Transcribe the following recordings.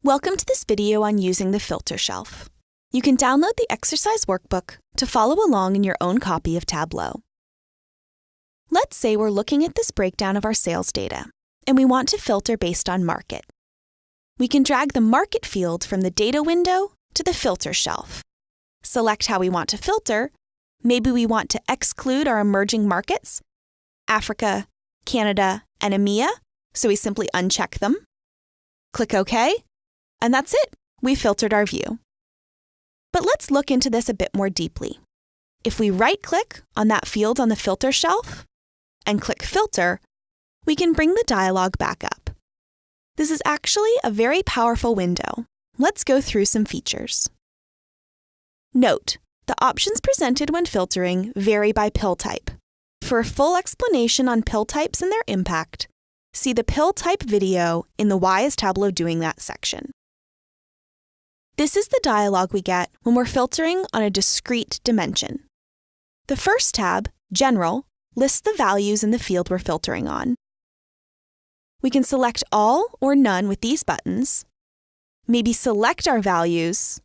Welcome to this video on using the filter shelf. You can download the exercise workbook to follow along in your own copy of Tableau. Let's say we're looking at this breakdown of our sales data, and we want to filter based on market. We can drag the market field from the data window to the filter shelf. Select how we want to filter. Maybe we want to exclude our emerging markets, Africa, Canada, and EMEA, so we simply uncheck them. Click OK. And that's it. We filtered our view. But let's look into this a bit more deeply. If we right-click on that field on the filter shelf and click Filter, we can bring the dialog back up. This is actually a very powerful window. Let's go through some features. Note, the options presented when filtering vary by pill type. For a full explanation on pill types and their impact, see the pill type video in the Why is Tableau Doing That section. This is the dialog we get when we're filtering on a discrete dimension. The first tab, General, lists the values in the field we're filtering on. We can select all or none with these buttons, maybe select our values,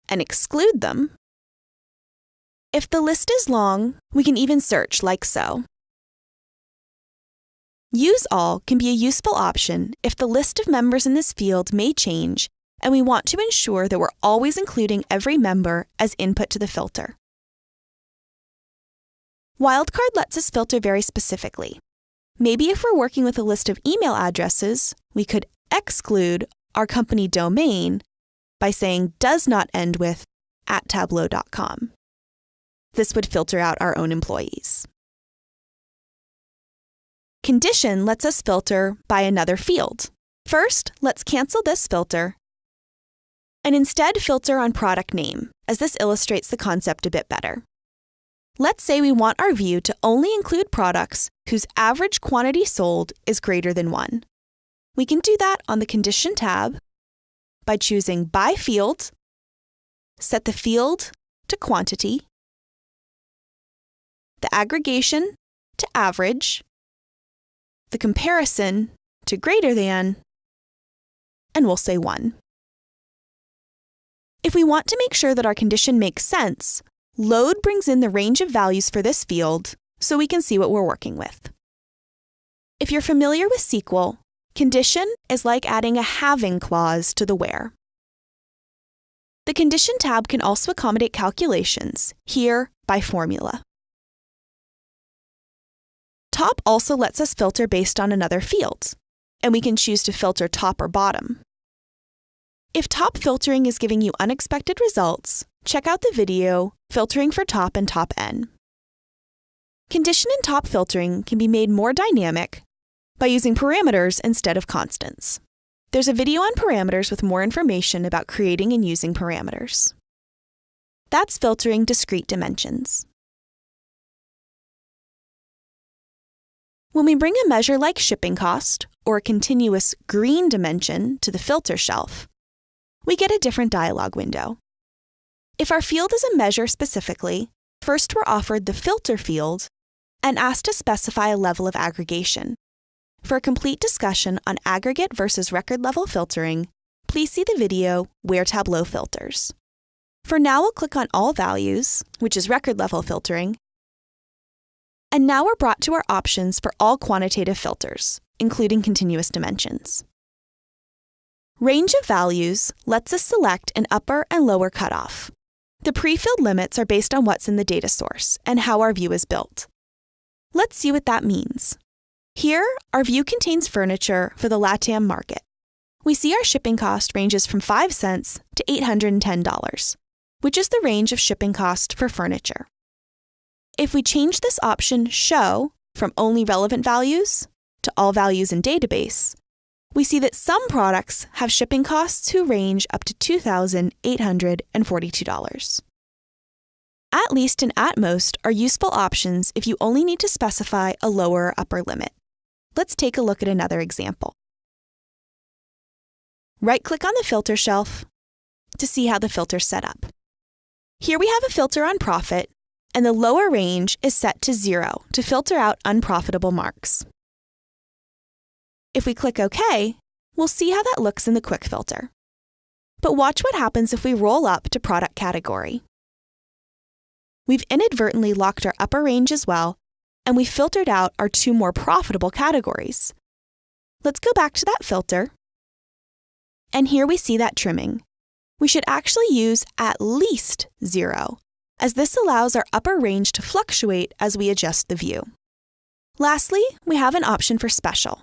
and exclude them. If the list is long, we can even search like so. Use All can be a useful option if the list of members in this field may change and we want to ensure that we're always including every member as input to the filter. Wildcard lets us filter very specifically. Maybe if we're working with a list of email addresses, we could exclude our company domain by saying does not end with @tableau.com. This would filter out our own employees. Condition lets us filter by another field. First, let's cancel this filter and instead filter on product name, as this illustrates the concept a bit better. Let's say we want our view to only include products whose average quantity sold is greater than 1. We can do that on the Condition tab by choosing By Field, set the field to Quantity, the aggregation to Average, the comparison to Greater than, and we'll say 1. If we want to make sure that our condition makes sense, Load brings in the range of values for this field so we can see what we're working with. If you're familiar with SQL, condition is like adding a halving clause to the where. The Condition tab can also accommodate calculations, here by formula. Top also lets us filter based on another field, and we can choose to filter top or bottom. If top filtering is giving you unexpected results, check out the video Filtering for Top and Top N. Condition and top filtering can be made more dynamic by using parameters instead of constants. There's a video on parameters with more information about creating and using parameters. That's filtering discrete dimensions. When we bring a measure like shipping cost or a continuous green dimension to the filter shelf, we get a different dialog window. If our field is a measure specifically, first we're offered the filter field and asked to specify a level of aggregation. For a complete discussion on aggregate versus record level filtering, please see the video Where Tableau Filters. For now, we'll click on All Values, which is record level filtering. And now we're brought to our options for all quantitative filters, including continuous dimensions. Range of values lets us select an upper and lower cutoff. The pre-filled limits are based on what's in the data source and how our view is built. Let's see what that means. Here, our view contains furniture for the LATAM market. We see our shipping cost ranges from 5 cents to $810, which is the range of shipping cost for furniture. If we change this option Show from only relevant values to all values in database, we see that some products have shipping costs who range up to $2,842. At least and at most are useful options if you only need to specify a lower or upper limit. Let's take a look at another example. Right-click on the filter shelf to see how the filter's set up. Here we have a filter on profit, and the lower range is set to 0 to filter out unprofitable marks. If we click OK, We'll see how that looks in the quick filter. But watch what happens if we roll up to product category. We've inadvertently locked our upper range as well, and we filtered out our 2 more profitable categories. Let's go back to that filter. And here we see that trimming. We should actually use at least 0, as this allows our upper range to fluctuate as we adjust the view. Lastly, we have an option for special.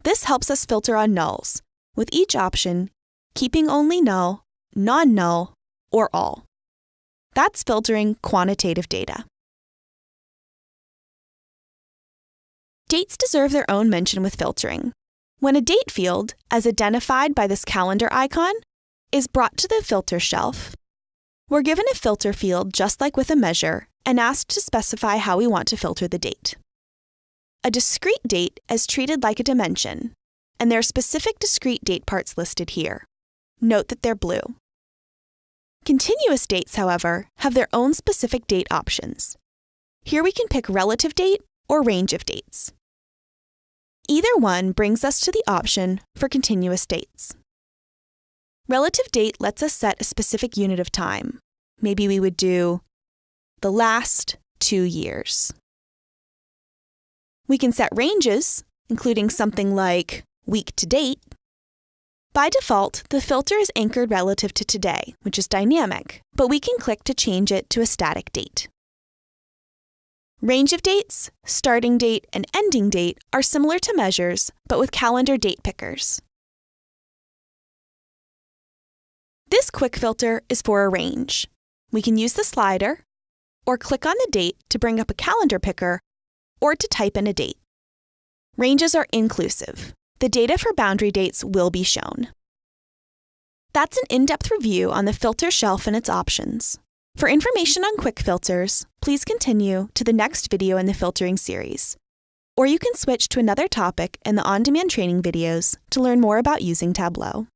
This helps us filter on nulls, with each option keeping only null, non-null, or all. That's filtering quantitative data. Dates deserve their own mention with filtering. When a date field, as identified by this calendar icon, is brought to the filter shelf, we're given a filter field just like with a measure and asked to specify how we want to filter the date. A discrete date is treated like a dimension, and there are specific discrete date parts listed here. Note that they're blue. Continuous dates, however, have their own specific date options. Here we can pick relative date or range of dates. Either one brings us to the option for continuous dates. Relative date lets us set a specific unit of time. Maybe we would do the last 2 years. We can set ranges, including something like week to date. By default, the filter is anchored relative to today, which is dynamic, but we can click to change it to a static date. Range of dates, starting date, and ending date are similar to measures, but with calendar date pickers. This quick filter is for a range. We can use the slider, or click on the date to bring up a calendar picker, or to type in a date. Ranges are inclusive. The data for boundary dates will be shown. That's an in-depth review on the filter shelf and its options. For information on quick filters, please continue to the next video in the filtering series, or you can switch to another topic in the on-demand training videos to learn more about using Tableau.